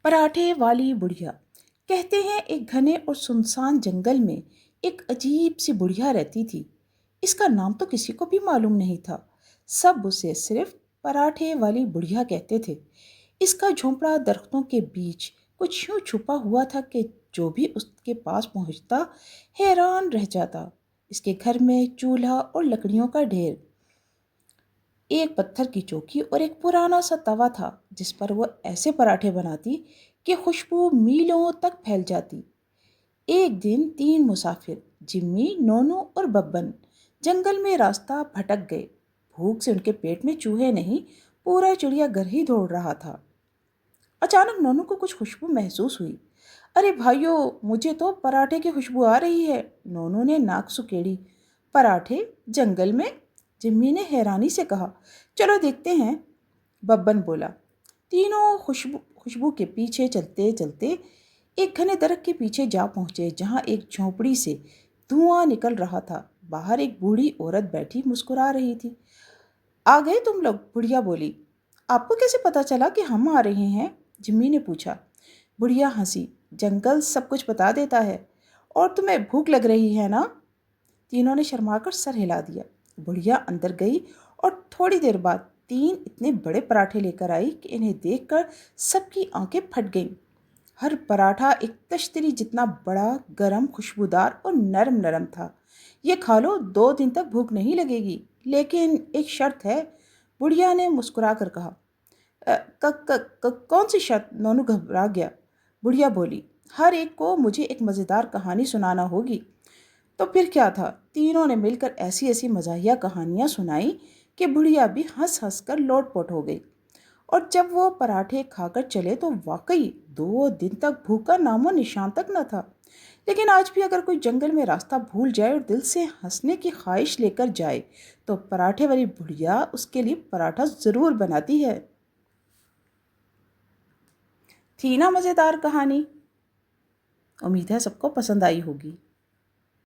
پراٹھے والی بڑھیا۔ کہتے ہیں ایک گھنے اور سنسان جنگل میں ایک عجیب سی بڑھیا رہتی تھی۔ اس کا نام تو کسی کو بھی معلوم نہیں تھا، سب اسے صرف پراٹھے والی بڑھیا کہتے تھے۔ اس کا جھونپڑا درختوں کے بیچ کچھ یوں چھپا ہوا تھا کہ جو بھی اس کے پاس پہنچتا حیران رہ جاتا۔ اس کے گھر میں چولہا اور لکڑیوں کا ڈھیر، ایک پتھر کی چوکی اور ایک پرانا سا توا تھا جس پر وہ ایسے پراٹھے بناتی کہ خوشبو میلوں تک پھیل جاتی۔ ایک دن 3 مسافر جمی، نونو اور ببن جنگل میں راستہ بھٹک گئے۔ بھوک سے ان کے پیٹ میں چوہے نہیں، پورا چڑیا گھر ہی دوڑ رہا تھا۔ اچانک نونو کو کچھ خوشبو محسوس ہوئی۔ ارے بھائیو، مجھے تو پراٹھے کی خوشبو آ رہی ہے، نونو نے ناک سکیڑی۔ پراٹھے جنگل میں؟ جمی نے حیرانی سے کہا۔ چلو دیکھتے ہیں، ببن بولا۔ تینوں خوشبو کے پیچھے چلتے چلتے ایک گھنے درخت کے پیچھے جا پہنچے جہاں ایک جھونپڑی سے دھواں نکل رہا تھا۔ باہر ایک بوڑھی عورت بیٹھی مسکرا رہی تھی۔ آ گئے تم لوگ؟ بڑھیا بولی۔ آپ کو کیسے پتا چلا کہ ہم آ رہے ہیں؟ جمی نے پوچھا۔ بڑھیا ہنسی۔ جنگل سب کچھ بتا دیتا ہے۔ اور تمہیں بھوک لگ رہی ہے نا؟ تینوں نے شرما کر سر ہلا دیا۔ بڑھیا اندر گئی اور تھوڑی دیر بعد 3 اتنے بڑے پراٹھے لے کر آئی کہ انہیں دیکھ کر سب کی آنکھیں پھٹ گئیں۔ ہر پراٹھا ایک تشتری جتنا بڑا، گرم، خوشبودار اور نرم نرم تھا۔ یہ کھا لو، 2 دن تک بھوک نہیں لگے گی، لیکن ایک شرط ہے، بڑھیا نے مسکرا کر کہا۔ کون سی شرط؟ نونو گھبرا گیا۔ بڑھیا بولی، ہر ایک کو مجھے ایک مزیدار کہانی سنانا ہوگی۔ تو پھر کیا تھا؟ تینوں نے مل کر ایسی ایسی مزاحیہ کہانیاں سنائیں کہ بڑھیا بھی ہنس ہنس کر لوٹ پوٹ ہو گئی۔ اور جب وہ پراٹھے کھا کر چلے تو واقعی 2 دن تک بھوک کا نام و نشان تک نہ تھا۔ لیکن آج بھی اگر کوئی جنگل میں راستہ بھول جائے اور دل سے ہنسنے کی خواہش لے کر جائے تو پراٹھے والی بڑھیا اس کے لیے پراٹھا ضرور بناتی ہے۔ تھی نا مزیدار کہانی؟ امید ہے سب کو پسند آئی ہوگی۔